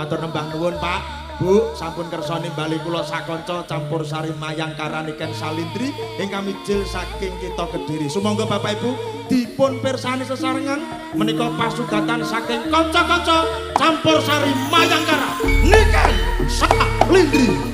Matur nembah nuwun Pak, Bu, sampun kersa nimbali kula sakanca campur sari mayangkara niken salindri ingkang mijil saking kita Kediri. Sumangga Bapak Ibu dipun pirsani sesarengan menika pasugatan saking kanca-kanca campur sari mayangkara niken salindri.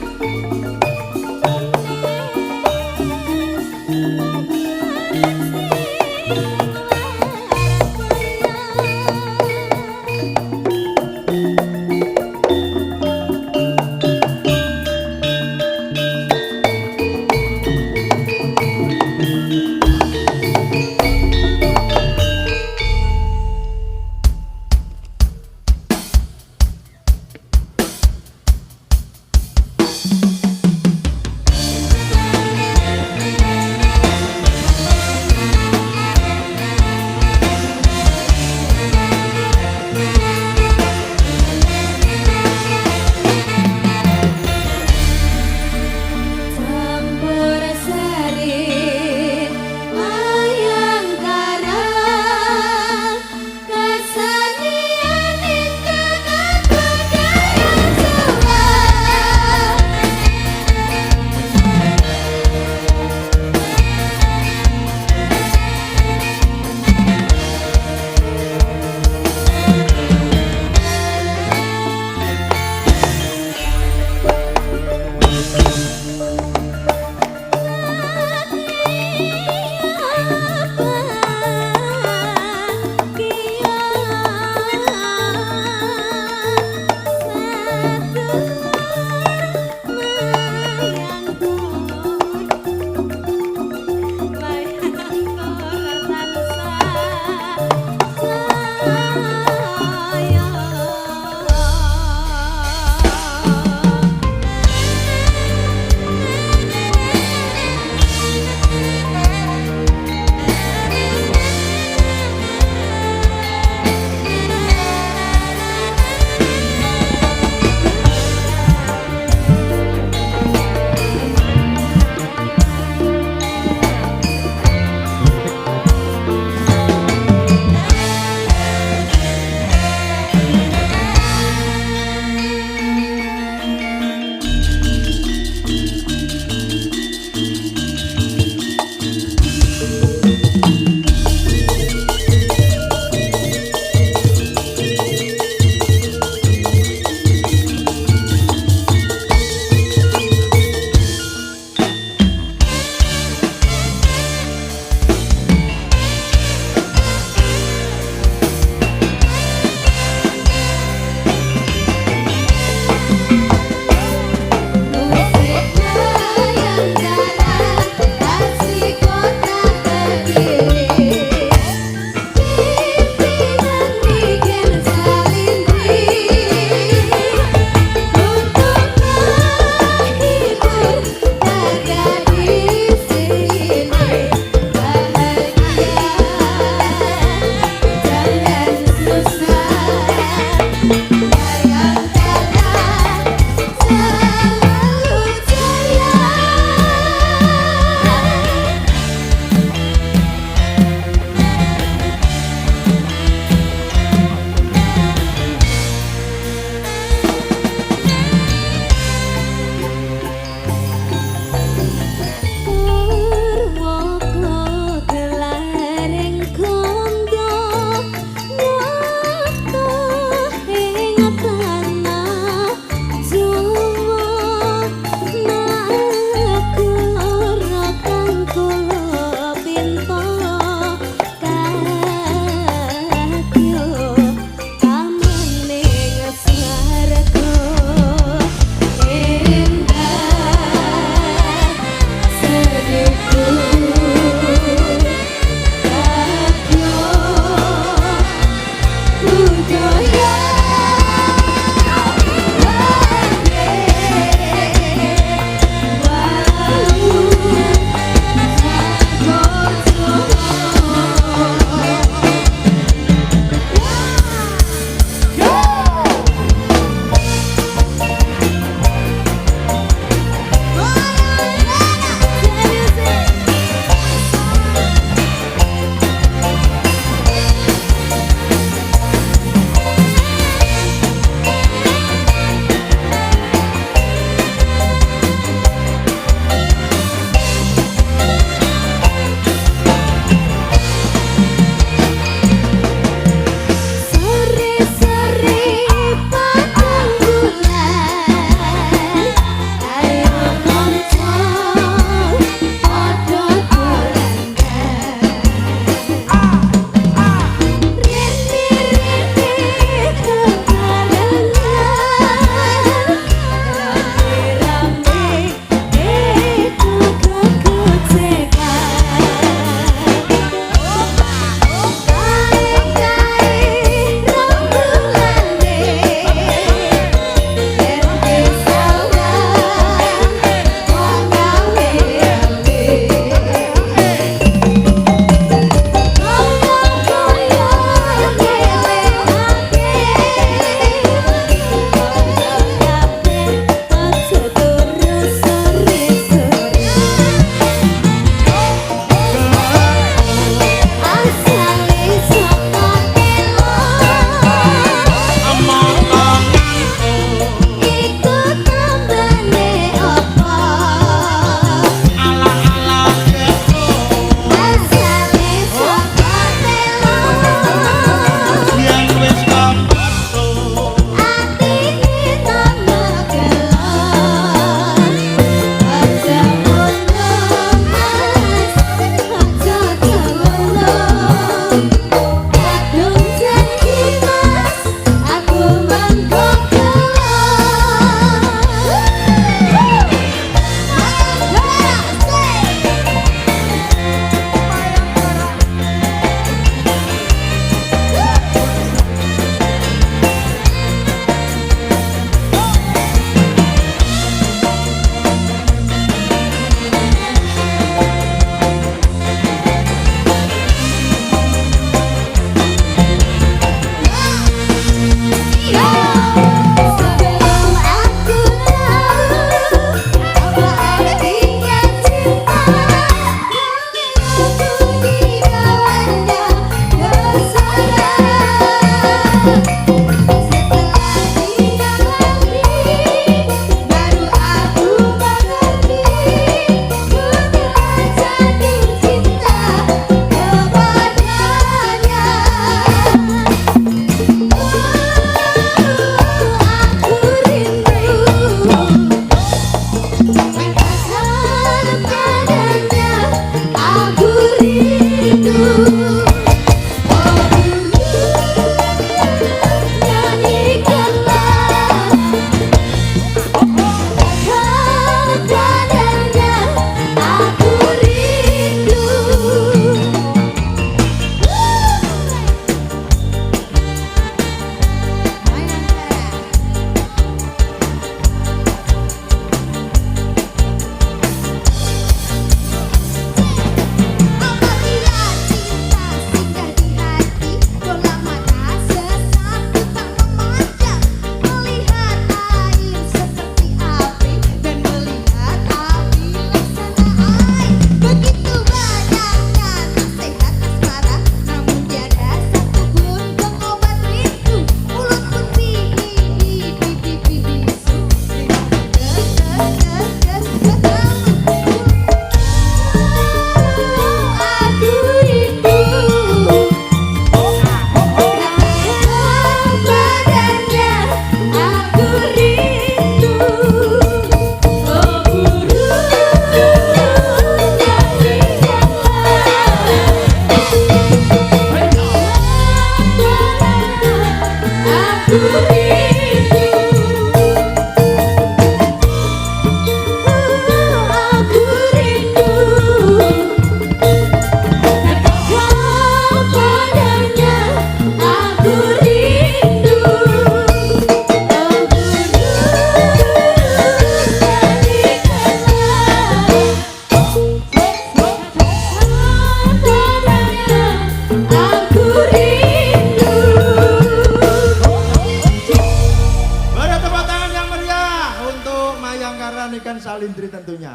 Mayangkaran Iken Salindri tentunya.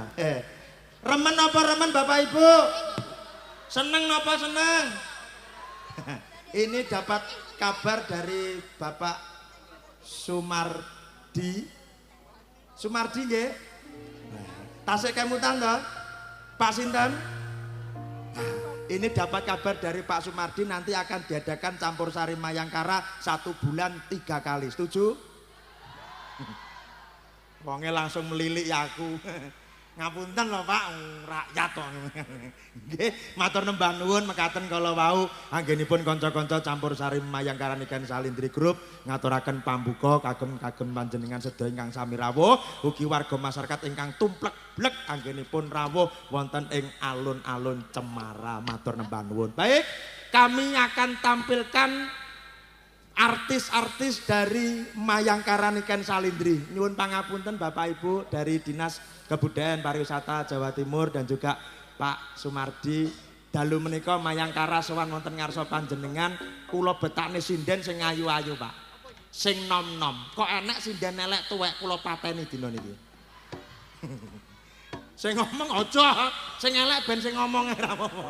Remen apa remen Bapak Ibu? Seneng apa seneng? Ini dapat kabar dari Bapak Sumardi. Sumardi nggih? Tasik Kemutan toh? Pak Sinten? Ini dapat kabar dari Pak Sumardi nanti akan diadakan campur sari Mayangkara 1 bulan 3 kali. Setuju? Wonge langsung melilik ya aku. Ngapunten lho Pak, rakyat to. Nggih, matur nembah nuwun mekaten kala wau anggenipun kanca-kanca campur sari Mayangkara Iken Salindri Group ngaturaken pambuka kagem panjenengan sedaya ingkang sami rawuh, ugi warga masyarakat ingkang tumplek-blek anggenipun rawuh wonten ing alun-alun Cemara. Matur nembah nuwun. Baik, kami akan tampilkan artis-artis dari Mayangkaran Iken Salindri. Nyuwun pangapunten Bapak Ibu dari Dinas Kebudayaan Pariwisata Jawa Timur dan juga Pak Sumardi. Dalu menika Mayangkara sowan wonten ngarsa panjenengan, kula betakne sinden sing ayu-ayu, Pak. Sing nom-nom. Kok enek sinden elek tuwek kula pateni dina niki. Sing ngomong aja, sing elek ben sing ngomong ora apa-apa.